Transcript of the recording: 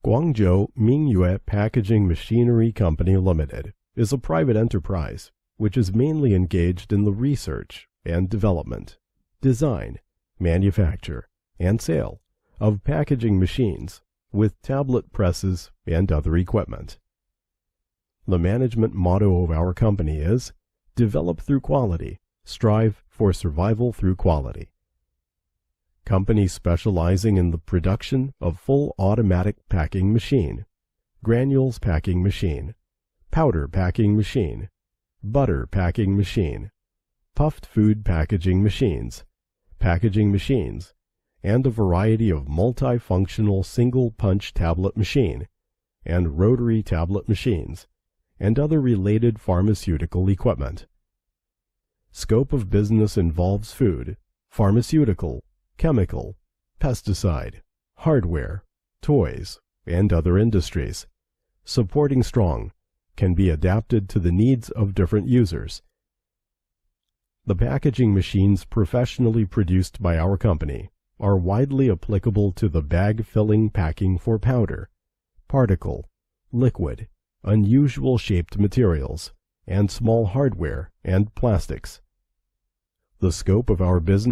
Guangzhou Welcome Packaging Machinery Company Limited is a private enterprise which is mainly engaged in the research and development, design, manufacture, and sale of packaging machines with tablet presses and other equipment. The management motto of our company is, "Develop through quality, strive for survival through quality." Company specializing in the production of full automatic packing machine, granules packing machine, powder packing machine, butter packing machine, puffed food packaging machines, and a variety of multifunctional single-punch tablet machine and rotary tablet machines, and other related pharmaceutical equipment. Scope of business involves food, pharmaceutical, chemical, pesticide, hardware, toys, and other industries. Supporting strong, can be adapted to the needs of different users. The packaging machines professionally produced by our company are widely applicable to the bag filling packing for powder, particle, liquid, unusual shaped materials, and small hardware and plastics. The scope of our business